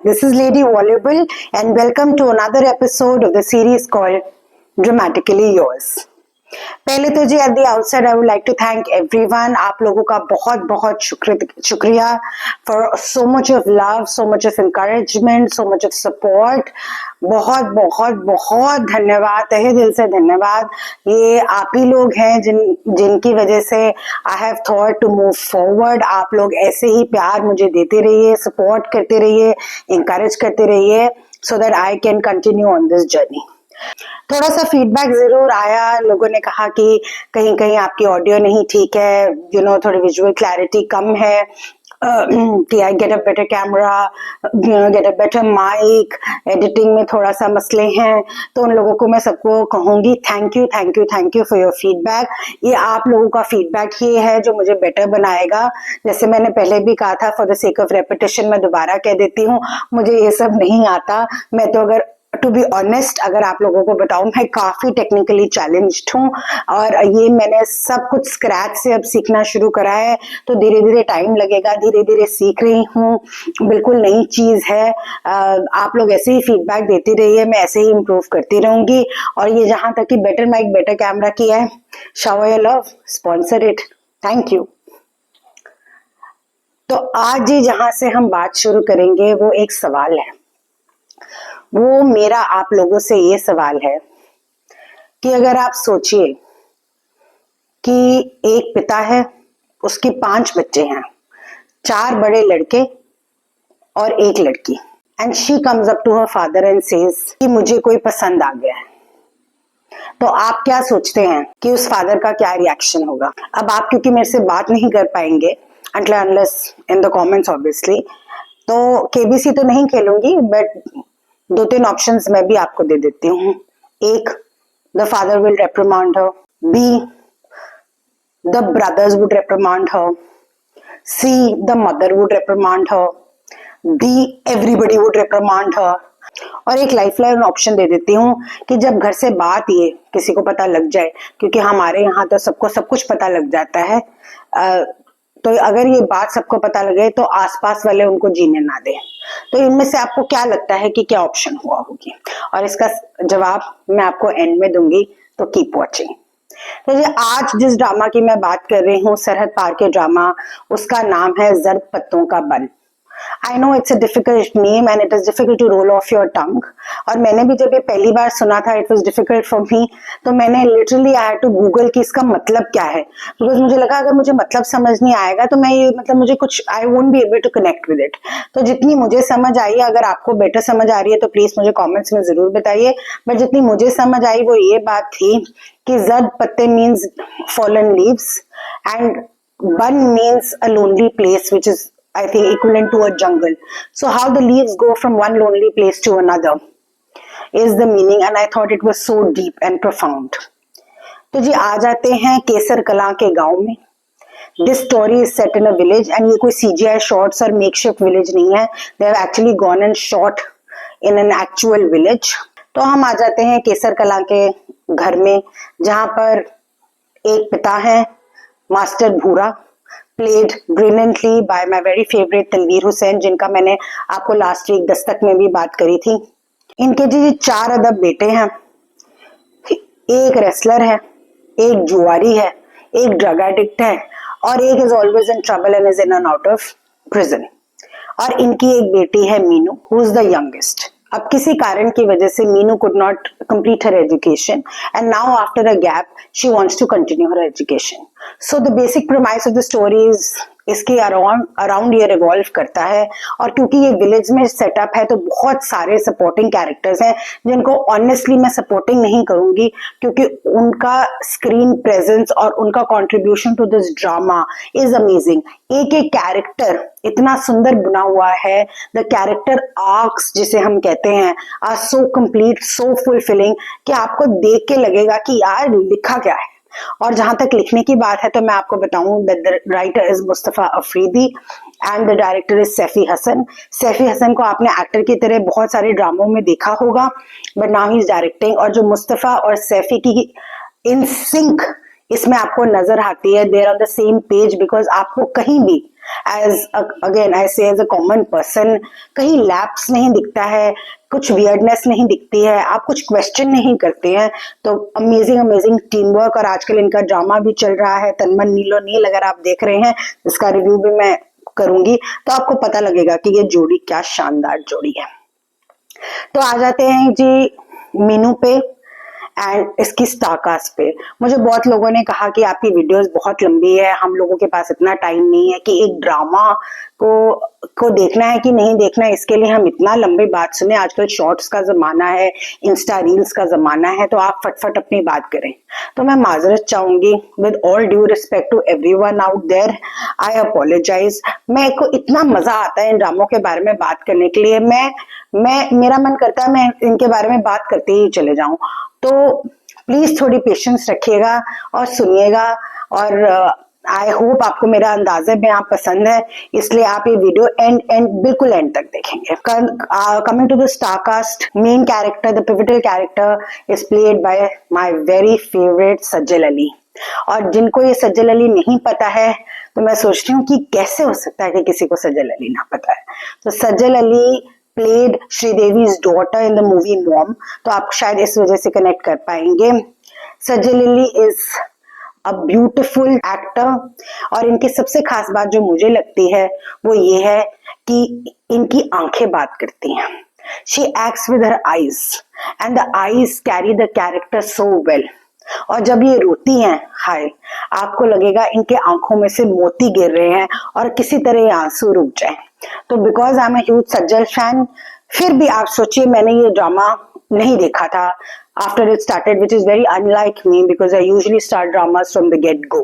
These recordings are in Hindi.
This is Lady Voluble and welcome to another episode of the series called Dramatically Yours. पहले तो जी at the outset I would like to thank everyone, आप लोगों का बहुत बहुत शुक्रिया for so much of love, so much of encouragement, so much of support. बहुत बहुत बहुत धन्यवाद, तहे दिल से धन्यवाद. ये आप ही लोग हैं जिनकी वजह से I have thought to move forward. आप लोग ऐसे ही प्यार मुझे देते रहिए, सपोर्ट करते रहिए, इंकरेज करते रहिए so that I can continue on this journey. थोड़ा सा फीडबैक जरूर आया, लोगों ने कहा कि कहीं कहीं आपकी ऑडियो नहीं ठीक है, थोड़ी विजुअल क्लैरिटी कम है, कि I get a better camera, get a better mic, editing में थोड़ा सा मसले हैं. तो उन लोगों को मैं सबको कहूंगी thank you thank you thank you for your feedback. ये आप लोगों का फीडबैक ही है जो मुझे बेटर बनाएगा. जैसे मैंने पहले भी कहा था, for the sake of repetition मैं दोबारा कह देती हूँ, मुझे ये सब नहीं आता. मैं तो अगर टू बी ऑनेस्ट अगर आप लोगों को बताऊं, मैं काफी टेक्निकली चैलेंज्ड हूँ और ये मैंने सब कुछ स्क्रैच से अब सीखना शुरू करा है. तो धीरे धीरे टाइम लगेगा, धीरे धीरे सीख रही हूँ, बिल्कुल नई चीज है. आप लोग ऐसे ही फीडबैक देते रहिए, मैं ऐसे ही इम्प्रूव करती रहूंगी. और ये जहां तक कि बेटर माइक बेटर कैमरा की है, shower your love, sponsor it, thank you. तो आज ही जहां से हम बात शुरू करेंगे वो एक सवाल है. वो मेरा आप लोगों से ये सवाल है कि अगर आप सोचिए कि एक पिता है, उसके 5 बच्चे हैं, 4 बड़े लड़के और 1 लड़की, and she comes up to her father and says कि मुझे कोई पसंद आ गया है. तो आप क्या सोचते हैं कि उस फादर का क्या रिएक्शन होगा? अब आप क्योंकि मेरे से बात नहीं कर पाएंगे until unless in the comments obviously, तो केबीसी तो नहीं खेलूंगी, बट 2-3 ऑप्शंस मैं भी आपको दे देती हूँ. एक, the father will reprimand her. B, the brothers would reprimand her. C, the mother would reprimand her. D, everybody would reprimand her. और एक लाइफलाइन ऑप्शन दे देती हूँ कि जब घर से बात ये किसी को पता लग जाए, क्योंकि हमारे यहाँ तो सबको सब कुछ पता लग जाता है, तो अगर ये बात सबको पता लगे तो आसपास वाले उनको जीने ना दें. तो इनमें से आपको क्या लगता है कि क्या ऑप्शन हुआ होगी? और इसका जवाब मैं आपको एंड में दूंगी, तो कीप वॉचिंग. तो ये आज जिस ड्रामा की मैं बात कर रही हूँ, सरहद पार के ड्रामा, उसका नाम है जर्द पत्तों का बन. I know it's a difficult name and it is difficult to roll off your tongue. और मैंने भी जब ये पहली बार सुना था, it was difficult for me, तो मैंने literally I had to Google कि इसका मतलब क्या है, because मुझे लगा अगर मुझे मतलब समझ नहीं आएगा तो मैं ये मुझे कुछ I won't be able to connect with it. तो जितनी मुझे समझ आई, अगर आपको बेटर समझ आ रही है तो प्लीज मुझे कॉमेंट्स में जरूर बताइए, बट जितनी मुझे समझ आई वो ये बात थी कि जर्द पत्ते मीन्स fallen leaves and बन means a lonely place which is I think equivalent to a jungle. So how the leaves go from one lonely place to another is the meaning, and I thought it was so deep and profound. तो जी आ जाते हैं केसर कलां के गांव में. This story is set in a village and ये कोई CGI shots और makeshift village नहीं है. They have actually gone and shot in an actual village. तो हम आ जाते हैं केसर कलां के घर में, जहां पर एक पिता है, मास्टर भूरा, played brilliantly by my very favorite Tanveer Hussain, जिनका मैंने आपको लास्ट वीक दस्तक में भी बात करी थी. इनके जी 4 अदब बेटे हैं. एक रेसलर है, एक जुआरी है, एक ड्रग एडिक्ट है और एक is always in trouble and is in and out of prison. और इनकी एक बेटी है Meenu, who is the youngest. अब किसी कारण की वजह से Meenu could not complete her education and now after a gap she wants to continue her education. So the basic premise of the story is इसके अराउंड ये रिवॉल्व करता है. और क्योंकि ये विलेज में सेटअप है तो बहुत सारे सपोर्टिंग कैरेक्टर्स हैं जिनको ऑनेस्टली मैं सपोर्टिंग नहीं करूंगी, क्योंकि उनका स्क्रीन प्रेजेंस और उनका contribution to this drama is amazing. एक एक कैरेक्टर इतना सुंदर बना हुआ है. द कैरेक्टर आर्क्स जिसे हम कहते हैं are so complete, so fulfilling कि आपको देख के लगेगा कि यार लिखा क्या है. और जहां तक लिखने की बात है तो मैं आपको बताऊं that the writer is Mustafa Afridi and the director is Saifi Hasan. Saifi Hasan को आपने एक्टर की तरह बहुत सारे ड्रामों में देखा होगा, but now he is directing. और जो मुस्तफा और सैफी की इन सिंक इसमें आपको नजर आती है, there on the same page, because आपको कहीं भी as again I say as a common person कहीं लैप्स नहीं दिखता है, कुछ वियर्डनेस नहीं दिखती है, आप कुछ क्वेश्चन नहीं करते हैं। तो अमेजिंग अमेजिंग टीम वर्क, और आजकल इनका ड्रामा भी चल रहा है तन मन नीलो नील, अगर आप देख रहे हैं इसका रिव्यू भी मैं करूंगी तो आपको पता लगेगा कि ये जोड़ी क्या शानदार जोड़ी है। तो आ जाते हैं जी मीनू पे एंड इसकी स्टारकास्ट पे। मुझे बहुत लोगों ने कहा कि आपकी वीडियोस बहुत लंबी है, हम लोगों के पास इतना टाइम नहीं है कि एक ड्रामा को देखना है कि नहीं देखना है, इसके लिए हम इतना लंबी बात सुने। आजकल शॉर्ट्स का जमाना है, इंस्टा रील्स का जमाना है, तो आप फटफट अपनी बात करें। तो मैं माजरत चाहूंगी, with all due respect to everyone out there, I apologise. मेरे को इतना मजा आता है इन ड्रामों के बारे में बात करने के लिए, मैं मेरा मन करता है मैं इनके बारे में बात करते ही चले जाऊं। तो प्लीज थोड़ी पेशेंस रखिएगा और सुनिएगा, और आई होप आपको मेरा अंदाजा में आप पसंद है, इसलिए आप ये वीडियो बिल्कुल एंड तक देखेंगे। Coming to the starcast, main character, the pivotal character is played by my very favourite Sajjal Ali. और जिनको ये सज्जल अली नहीं पता है तो मैं सोचती हूँ कि कैसे हो सकता है कि किसी को सज्जल अली ना पता है। तो सज्जल Ali played श्रीदेवी's daughter in the movie Mom, तो आप शायद इस वजह से कनेक्ट कर पाएंगे। सज्जल Ali is a beautiful actor, और इनकी सबसे खास बात जो मुझे लगती है वो ये है कि इनकी आंखें बात करती हैं। She acts with her eyes and the eyes carry the character so well। और जब ये रोती हैं, हाय, आपको लगेगा इनके आंखों में से मोती गिर रहे हैं और किसी तरह ये आंसू रुक जाए। तो because I am huge Sajal fan, फिर भी आप सोचिए मैंने ये ड्रामा नहीं देखा था after it started, which is very unlike me because I usually start dramas from the get go.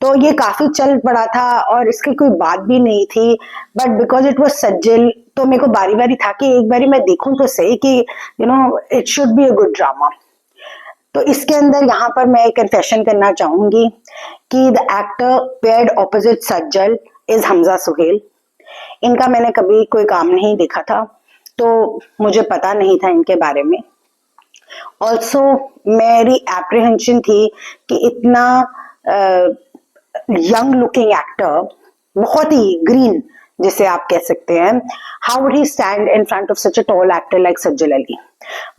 तो ये काफी चल पड़ा था और इसकी कोई बात भी नहीं थी, बट बिकॉज इट वॉज सज्जल तो मेरे को बारी बारी था कि एक बारी मैं देखूं तो सही कि you know it should be a good drama. तो इसके अंदर यहाँ पर मैं एक कन्फेशन करना चाहूंगी कि the actor paired opposite Sajjal is Hamza Sohail. इनका मैंने कभी कोई काम नहीं देखा था, तो मुझे पता नहीं था इनके बारे में। ऑल्सो मेरी एप्रीहेंशन थी कि इतना यंग लुकिंग एक्टर, बहुत ही ग्रीन जिसे आप कह सकते हैं, how would he stand in front of such a tall actor like Sajal Ali.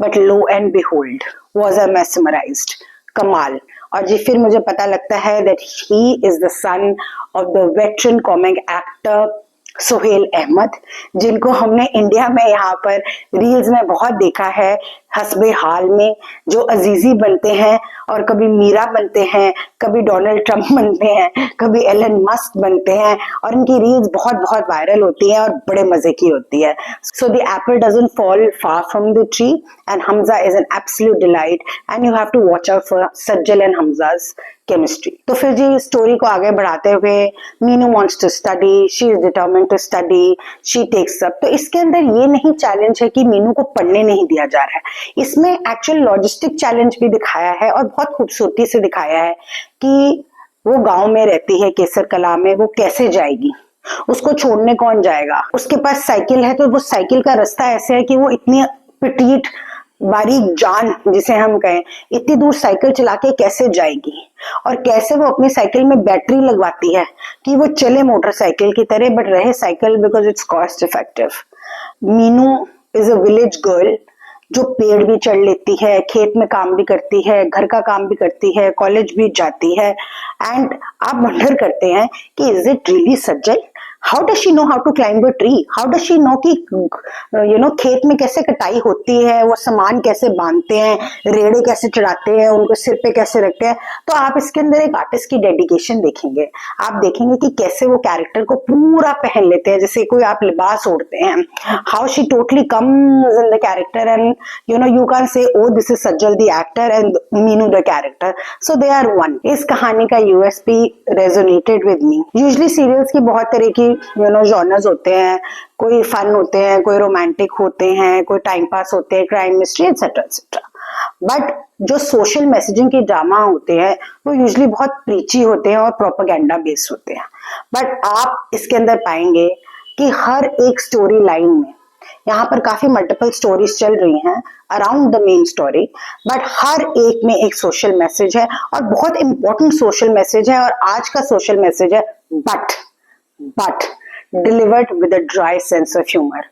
But low and behold was I mesmerized, कमाल। और जी फिर मुझे पता लगता है that he is the son of the veteran comic actor Sohail Ahmad, जिनको हमने इंडिया में यहाँ पर रील्स में बहुत देखा है हस्बे हाल में, जो अजीजी बनते हैं और कभी मीरा बनते हैं, कभी डोनाल्ड ट्रंप बनते हैं, कभी एलन मस्क बनते हैं, और इनकी रील्स बहुत बहुत वायरल होती है और बड़े मजे की होती है। So the apple doesn't fall far from the tree and Hamza is an absolute delight and you have to watch out for Sajjal and Hamza's chemistry. तो फिर जी स्टोरी को आगे बढ़ाते हुए, Meenu wants to study, she is determined to study, she takes up. तो इसके अंदर ये नहीं चैलेंज है कि मीनू को पढ़ने नहीं दिया जा रहा है, इसमें एक्चुअल लॉजिस्टिक चैलेंज भी दिखाया है और बहुत खूबसूरती से दिखाया है कि वो गांव में रहती है केसर कला में, वो कैसे जाएगी, उसको छोड़ने कौन जाएगा। उसके पास साइकिल है तो वो साइकिल का रास्ता ऐसे है कि वो इतनी पिटीट बारीक जान जिसे हम कहें, इतनी दूर साइकिल चला के कैसे जाएगी, और कैसे वो अपनी साइकिल में बैटरी लगवाती है कि वो चले मोटरसाइकिल की तरह बट रहे cycle, because it's cost effective. Meenu is a village girl जो पेड़ भी चढ़ लेती है, खेत में काम भी करती है, घर का काम भी करती है, कॉलेज भी जाती है, एंड आप वंडर करते हैं कि is it really Sajjal. How does she know how to climb a tree, how does she know कि खेत में कैसे कटाई होती है, वो सामान कैसे बांधते हैं, रेड़े कैसे चढ़ाते हैं, उनको सिर पे कैसे रखते हैं। तो आप इसके अंदर एक आर्टिस्ट की डेडिकेशन देखेंगे, आप देखेंगे कि कैसे वो कैरेक्टर को पूरा पहन लेते हैं जैसे कोई आप लिबास ओढ़ते हैं, how she totally comes in the character and you can't say oh this is Sajjal the actor and Meenu the character, so they are one। इस कहानी का USP resonated with me। Usually serials की बहुत तरह की जॉनर्स होते हैं, कोई फन होते हैं, कोई रोमांटिक होते हैं, कोई टाइम पास होते हैं, crime mystery etcetera etcetera, but जो सोशल मैसेजिंग के ड्रामा होते हैं वो यूजुअली बहुत प्रीची होते हैं और प्रोपेगेंडा बेस्ड होते हैं। बट आप इसके अंदर पाएंगे कि हर एक स्टोरी लाइन में यहाँ पर काफी मल्टीपल स्टोरीज चल रही हैं around the main story, but हर एक में एक सोशल मैसेज है और बहुत इंपॉर्टेंट सोशल मैसेज है। और आज का सोशल मैसेज है but delivered with a dry sense of humour.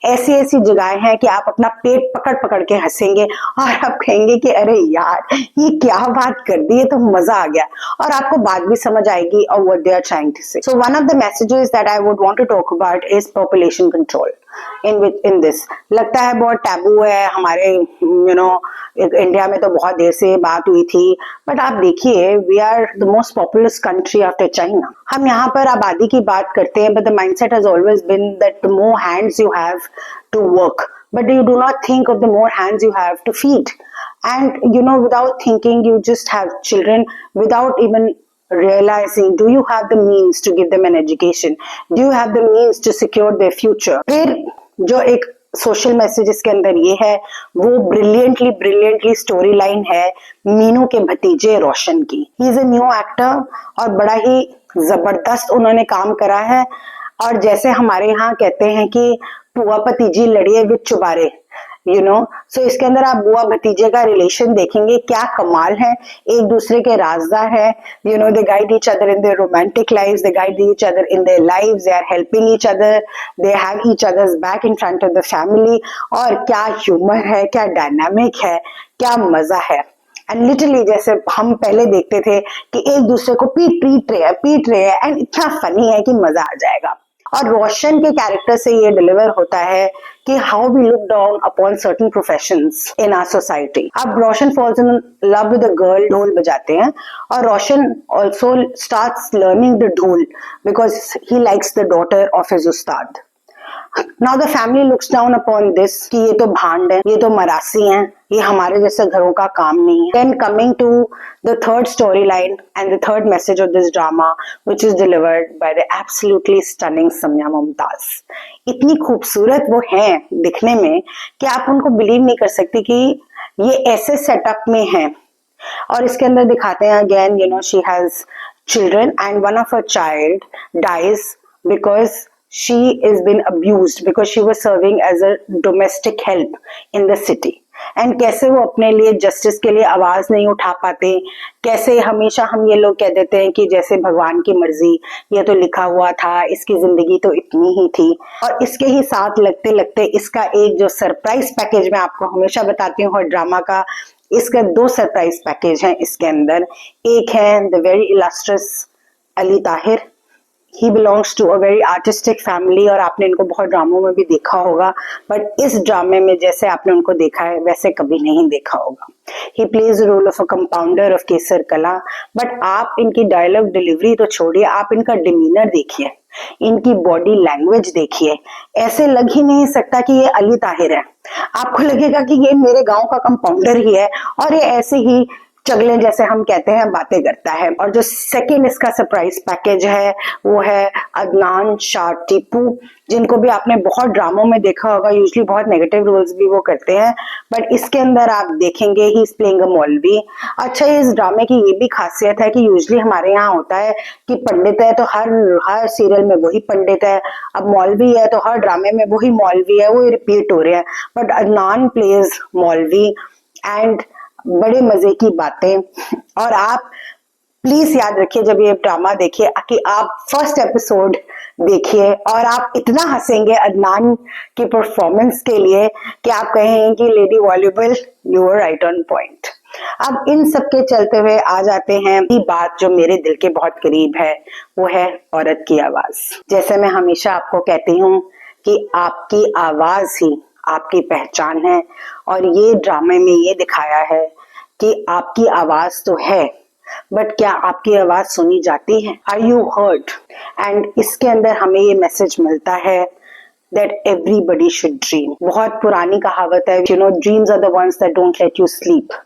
ऐसी ऐसी जगहें हैं कि आप अपना पेट पकड़ पकड़ के हंसेंगे और आप कहेंगे कि अरे यार ये क्या बात कर दी, है तो मजा आ गया, और आपको बात भी समझ आएगी और what they are trying to say. So one of the messages that I would want to talk about is population control. In this लगता है बहुत टैबू है हमारे इंडिया में, तो बहुत देर से बात हुई थी, बट आप देखिए we are the most populous country after China. हम यहाँ पर आबादी की बात करते हैं, but the mindset has always been that the more hands you have to work, but you do not think of the more hands you have to feed. And without thinking, you just have children without even realizing, do you have the means to give them an education? Do you have the means to secure their future? फिर जो एक सोशल मैसेज इसके अंदर ये है, वो ब्रिलियंटली स्टोरी लाइन है मीनू के भतीजे रोशन की। He is a new actor और बड़ा ही जबरदस्त उन्होंने काम करा है। और जैसे हमारे यहाँ कहते हैं कि बुआ भतीजी लड़िए विद चुबारे, सो इसके अंदर आप बुआ भतीजे का रिलेशन देखेंगे, क्या कमाल है, एक दूसरे के राजदार है, they guide each other in their romantic lives, they guide each other in their lives, they are helping each other, they have each other's back in front of the family. और क्या ह्यूमर है, क्या डायनामिक है, क्या मजा है। एंड लिटरली जैसे हम पहले देखते थे कि एक दूसरे को पीट रहे हैं एंड इतना फनी है कि मजा आ जाएगा। और रोशन के कैरेक्टर से ये डिलीवर होता है कि how we look down upon certain professions in our society. अब Roshan falls in love with a girl, ढोल बजाते हैं, और Roshan also starts learning the dhol because he likes the daughter of his ustad. Now the family looks down upon this कि ये तो भांड है, ये तो मरासी हैं, ये हमारे जैसे घरों का काम नहीं है। Then coming to the third storyline and the third message of this drama, which is delivered by the absolutely stunning सम्या मुमताज। इतनी खूबसूरत वो हैं दिखने में कि आप उनको बिलीव नहीं कर सकती कि ये ऐसे सेटअप में हैं। और इसके अंदर दिखाते हैं again she has children and one of her child dies because she is been abused because she was serving as a domestic help in the city। And कैसे वो अपने लिए जस्टिस के लिए आवाज नहीं उठा पाते, कैसे हमेशा हम ये लोग कह देते हैं कि जैसे भगवान की मर्जी, ये तो लिखा हुआ था, इसकी जिंदगी तो इतनी ही थी। और इसके ही साथ लगते लगते इसका एक जो सरप्राइज पैकेज मैं आपको हमेशा बताती हूँ हर ड्रामा का, इसका 2 सरप्राइज पैकेज हैं इसके अंदर। एक है the very illustrious Ali Tahir, he belongs to a very artistic family और आपने इनको बहुत ड्रामों में भी देखा होगा, बट इस ड्रामे में जैसे आपने उनको देखा है वैसे कभी नहीं देखा होगा। He plays the role of a compounder of Kesar Kala, but आप इनकी डायलॉग डिलीवरी तो छोड़िए, आप इनका डिमीनर देखिए, इनकी बॉडी लैंग्वेज देखिए, ऐसे लग ही नहीं सकता कि ये अली ताहिर है। आपको लगेगा कि ये मेरे गांव का कंपाउंडर ही है और ये ऐसे ही चगले जैसे हम कहते हैं बातें करता है। और जो सेकेंड इसका सरप्राइज पैकेज है वो है अदनान शाह टीपू, जिनको भी आपने बहुत ड्रामों में देखा होगा, यूजुअली बहुत नेगेटिव रोल्स भी वो करते हैं, बट इसके अंदर आप देखेंगे ही इज प्लेइंग अ मौलवी। अच्छा, इस ड्रामे की ये भी खासियत है कि यूजुअली हमारे यहाँ होता है कि पंडित है तो हर सीरियल में वही पंडित है, अब मौलवी है तो हर ड्रामे में वही मौलवी है, वो रिपीट हो रहे हैं, बट अदनान प्लेज मौलवी एंड बड़े मजे की बातें। और आप प्लीज याद रखिए जब ये ड्रामा देखिए कि आप फर्स्ट एपिसोड देखिए और आप इतना हंसेंगे अदनान की परफॉर्मेंस के लिए कि आप कहेंगे कि lady voluble you are right on point. अब इन सब के चलते हुए आ जाते हैं ये बात जो मेरे दिल के बहुत करीब है, वो है औरत की आवाज। जैसे मैं हमेशा आपको कहती हूँ कि आपकी आवाज ही आपकी पहचान है, और ये ड्रामे में ये दिखाया है कि आपकी आवाज तो है, बट क्या आपकी आवाज सुनी जाती है? Are you heard? एंड इसके अंदर हमें ये मैसेज मिलता है that everybody should dream। बहुत पुरानी कहावत है, dreams are the ones that don't let you sleep,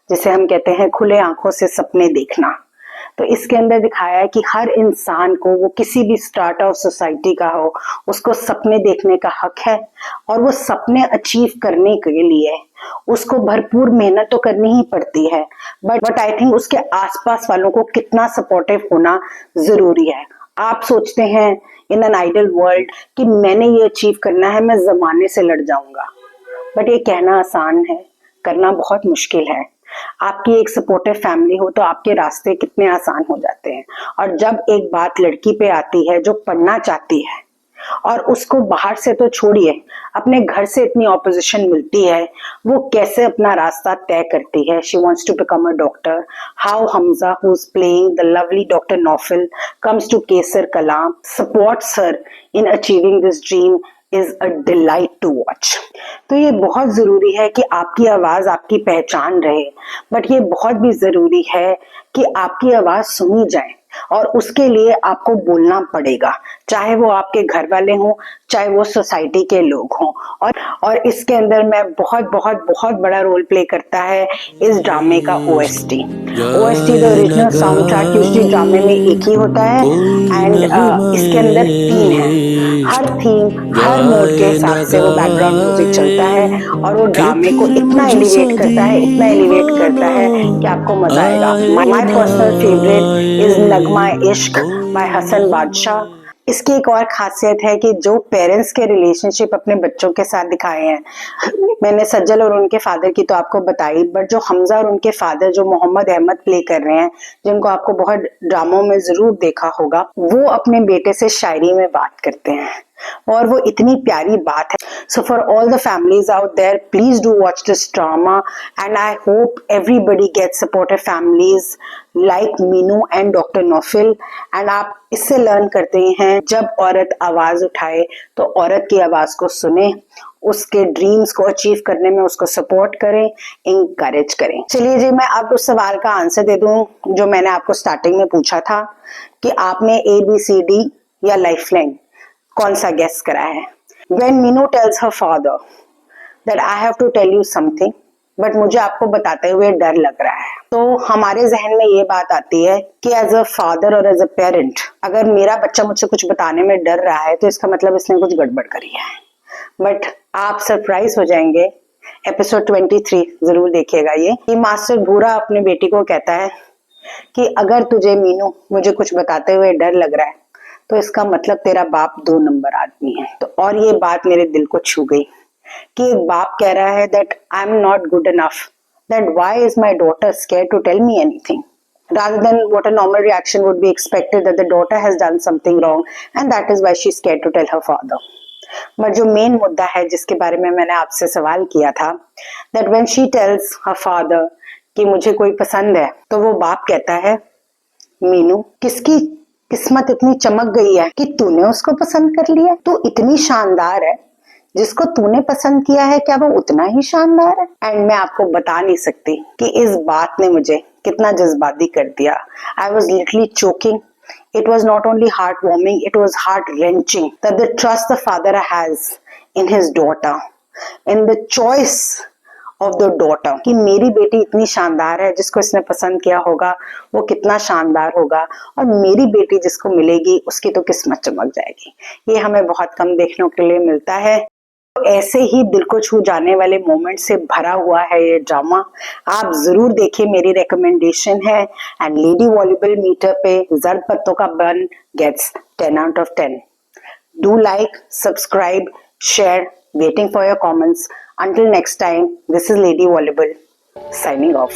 जिसे हम कहते हैं खुले आंखों से सपने देखना। तो इसके अंदर दिखाया है कि हर इंसान को, वो किसी भी स्ट्राटा ऑफ सोसाइटी का हो, उसको सपने देखने का हक है, और वो सपने अचीव करने के लिए उसको भरपूर मेहनत तो करनी ही पड़ती है, बट आई थिंक उसके आसपास वालों को कितना सपोर्टिव होना जरूरी है। आप सोचते हैं इन एन आइडल वर्ल्ड कि मैंने ये अचीव करना है, मैं जमाने से लड़ जाऊंगा। बट ये कहना आसान है, करना बहुत मुश्किल है। आपकी एक सपोर्टिव फैमिली हो तो आपके रास्ते कितने आसान हो जाते हैं। और जब एक बात लड़की पे आती है जो पढ़ना चाहती है और उसको बाहर से तो छोड़िए, अपने घर से इतनी ऑपोजिशन मिलती है, वो कैसे अपना रास्ता तय करती है। She wants to become a doctor. How Hamza, who is playing the lovely doctor Naufil, comes to Kesar Kalam, supports her in achieving this dream is a delight to watch. तो ये बहुत जरूरी है कि आपकी आवाज आपकी पहचान रहे, बट ये बहुत भी जरूरी है कि आपकी आवाज सुनी जाए, और उसके लिए आपको बोलना पड़ेगा, चाहे वो आपके घर वाले हों, चाहे वो सोसाइटी के लोग हों। और इसके अंदर मैं बहुत बहुत बहुत बड़ा रोल प्ले करता है इस ड्रामे का OST. OST the original sound track usually ड्रामे में एक ही होता है, एंड इसके अंदर 3 है। हर थीम, हर मूड के हिसाब से वो बैकग्राउंड म्यूजिक चलता है, और वो ड्रामे को इतना एलिवेट करता है, इतना एलिवेट करता है कि आपको मजा आएगा। माय पर्सनल फेवरेट इज नगमा इश्क बाय हसन बादशाह। इसकी एक और खासियत है कि जो पेरेंट्स के रिलेशनशिप अपने बच्चों के साथ दिखाए हैं, मैंने सज्जल और उनके फादर की तो आपको बताई, बट जो हमजा और उनके फादर जो मोहम्मद अहमद प्ले कर रहे हैं, जिनको आपको बहुत ड्रामों में जरूर देखा होगा, वो अपने बेटे से शायरी में बात करते हैं, और वो इतनी प्यारी बात है। So for all the families out there, please do watch this drama, and I hope everybody gets supportive families like Meenu and doctor Naufil. And आप इससे लर्न करते हैं, जब औरत आवाज उठाए तो औरत की आवाज को सुने, उसके ड्रीम्स को अचीव करने में उसको सपोर्ट करें, इंकरेज करें। चलिए जी, मैं अब उस सवाल का आंसर दे दूं जो मैंने आपको स्टार्टिंग में पूछा था कि आपने ABCD या लाइफलाइन कौन सा गेस करा है। When Minu tells her father that I have to tell you something, but मुझे आपको बताते हुए डर लग रहा है, तो हमारे जहन में ये बात आती है कि एज अ फादर और एज अ पेरेंट, अगर मेरा बच्चा मुझसे कुछ बताने में डर रहा है तो इसका मतलब इसने कुछ गड़बड़ करी है। बट आप सरप्राइज हो जाएंगे, एपिसोड 23 जरूर देखिएगा। ये मास्टर भूरा अपने बेटी को कहता है कि अगर तुझे मीनू मुझे कुछ बताते हुए डर लग रहा है तो इसका मतलब तेरा बाप 2 नंबर आदमी है। तो और ये बात मेरे दिल को छू गई कि एक बाप कह रहा है that I am not good enough, that why is my daughter scared to tell me anything, rather than what a normal reaction would be expected, that the daughter has done something wrong and that is why she's scared to tell her father. But जो मेन मुद्दा है जिसके बारे में मैंने आपसे सवाल किया था, that when she tells her father कि मुझे कोई पसंद है, तो वो बाप कहता है मीनू किसकी किस्मत इतनी चमक गई है कि तूने उसको पसंद कर लिया। तू इतनी शानदार है, जिसको तूने पसंद किया है क्या वो उतना ही शानदार है। एंड मैं आपको बता नहीं सकती कि इस बात ने मुझे कितना जज्बाती कर दिया। I was literally choking. It was not only heartwarming, it was heart-wrenching that the trust the father has in his daughter, in the choice of the daughter, कि मेरी बेटी इतनी शानदार है, जिसको इसने पसंद किया होगा वो कितना शानदार होगा, और मेरी बेटी जिसको मिलेगी उसकी तो किस्मत चमक जाएगी। ये हमें बहुत कम देखने के लिए मिलता है। ऐसे ही दिल को छू जाने वाले मोमेंट से भरा हुआ है ये ड्रामा, आप जरूर देखिए, मेरी रिकमेंडेशन है। एंड लेडी वॉल्यूबल मीटर पे जर्द Patton Ka Bunn gets 10 out of 10। Do like, subscribe, share, waiting for your comments. Until next time, this is Lady Volleyball signing off.